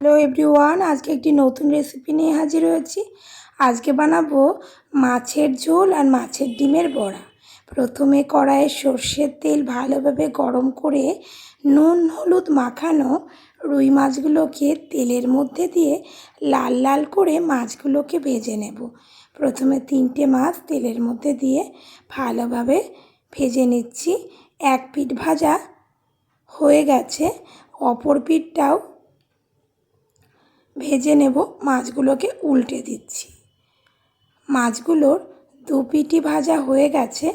Hello everyone, আজকে একটি নতুন রেসিপি নিয়ে হাজির হয়েছি। আজকে বানাবো মাছের ঝোল আর মাছের ডিমের বড়া। প্রথমে কড়াইয়ে সর্ষের তেল ভালোভাবে গরম করে নুন হলুদ মাখানো রুই মাছগুলোকে তেলের মধ্যে দিয়ে লাল লাল করে মাছগুলোকে ভেজে নেব। প্রথমে 3টে মাছ তেলের মধ্যে দিয়ে ভালোভাবে ভেজে নিচ্ছি। এক পিঠ ভাজা হয়ে গেছে, অপর পিঠটাও ভেজে নেব। মাছগুলোকে উল্টে দিচ্ছি। মাছগুলোর দু পিঠই ভাজা হয়ে গেছে।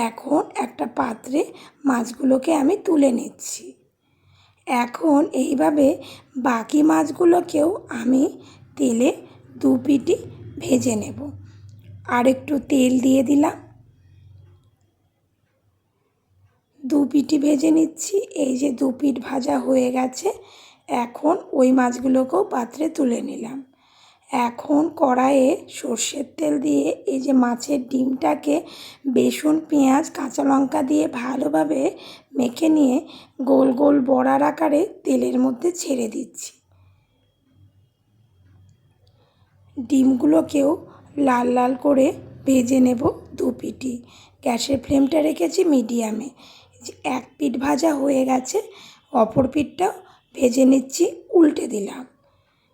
এখন একটা পাত্রে মাছগুলোকে আমি তুলে নিচ্ছি। এখন এইভাবে বাকি মাছগুলোকেও আমি তেলে দু পিঠই ভেজে নেব। আর একটু তেল দিয়ে দিলাম, দু পিঠই ভেজে নিচ্ছি। এই যে দু পিঠ ভাজা হয়ে গেছে, এখন ওই মাছগুলোকেও পাত্রে তুলে নিলাম। এখন কড়াইয়ে সর্ষের তেল দিয়ে এই যে মাছের ডিমটাকে বেসন পেঁয়াজ কাঁচা লঙ্কা দিয়ে ভালোভাবে মেখে নিয়ে গোল গোল বড়ার আকারে তেলের মধ্যে ছেড়ে দিচ্ছি। ডিমগুলোকেও লাল লাল করে ভেজে নেব দু পিঠই। গ্যাসের ফ্লেমটা রেখেছি মিডিয়ামে। এক পিঠ ভাজা হয়ে গেছে, অপর পিঠটাও ভেজে নিচ্ছি, উল্টে দিলাম।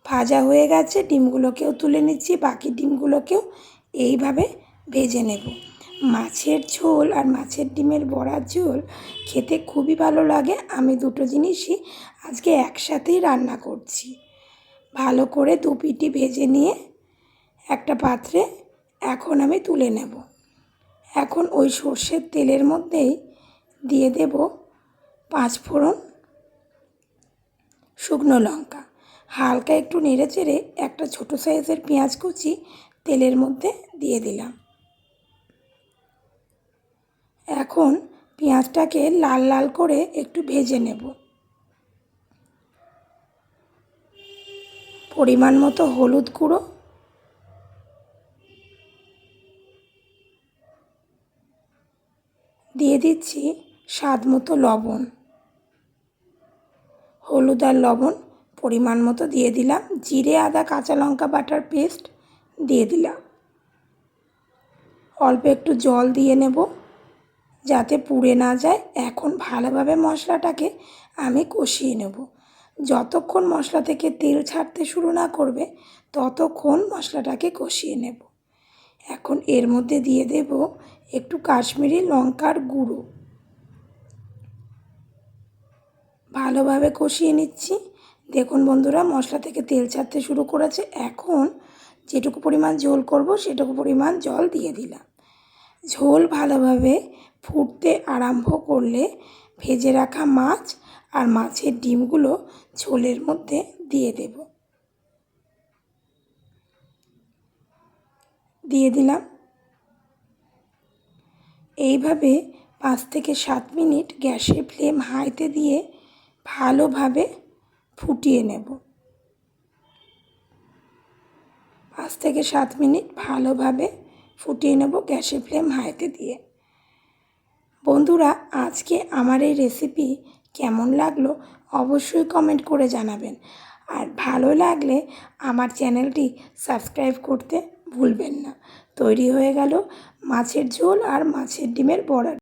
ভাজা হয়ে গেছে, ডিমগুলোকেও তুলে নিচ্ছি। বাকি ডিমগুলোকেও এইভাবে ভেজে নেব। মাছের ঝোল আর মাছের ডিমের বড়ার ঝোল খেতে খুবই ভালো লাগে। আমি দুটো জিনিসই আজকে একসাথেই রান্না করছি। ভালো করে দু পিঠই ভেজে নিয়ে একটা পাত্রে এখন আমি তুলে নেব। এখন ওই সর্ষের তেলের মধ্যেই দিয়ে দেব 5 ফোড়ন, শুকনো লঙ্কা, হালকা একটু নেড়ে চেড়ে একটা ছোটো সাইজের পেঁয়াজ কুচি তেলের মধ্যে দিয়ে দিলাম। এখন পেঁয়াজটাকে লাল লাল করে একটু ভেজে নেব। পরিমাণ মতো হলুদ গুঁড়ো, দিয়ে দিচ্ছি স্বাদ মতো লবণ। হলুদ আর লবণ পরিমাণ মতো দিয়ে দিলাম। জিরে আদা কাঁচা লঙ্কা বাটার পেস্ট দিয়ে দিলাম। অল্প একটু জল দিয়ে নেব যাতে পুড়ে না যায়। এখন ভালোভাবে মশলাটাকে আমি কষিয়ে নেব। যতক্ষণ মশলা থেকে তেল ছাড়তে শুরু না করবে ততক্ষণ মশলাটাকে কষিয়ে নেব। এখন এর মধ্যে দিয়ে দেব একটু কাশ্মীরি লঙ্কার গুঁড়ো। ভালোভাবে কষিয়ে নিচ্ছি। দেখুন বন্ধুরা, মশলা থেকে তেল ছাড়তে শুরু করেছে। এখন যেটুকু পরিমাণ ঝোল করব সেটুকু পরিমাণ জল দিয়ে দিলাম। ঝোল ভালোভাবে ফুটতে আরম্ভ করলে ভেজে রাখা মাছ আর মাছের ডিমগুলো ঝোলের মধ্যে দিয়ে দেব। দিয়ে দিলাম। এইভাবে 5 থেকে 7 মিনিট গ্যাসের ফ্লেম হাইতে দিয়ে ভালোভাবে ফুটিয়ে নেব। 5 থেকে 7 মিনিট ভালোভাবে ফুটিয়ে নেব গ্যাসের ফ্লেম হাইতে দিয়ে। বন্ধুরা, আজকে আমার এই রেসিপি কেমন লাগলো অবশ্যই কমেন্ট করে জানাবেন। আর ভালো লাগলে আমার চ্যানেলটি সাবস্ক্রাইব করতে ভুলবেন না। তৈরি হয়ে গেল মাছের ঝোল আর মাছের ডিমের বড়া।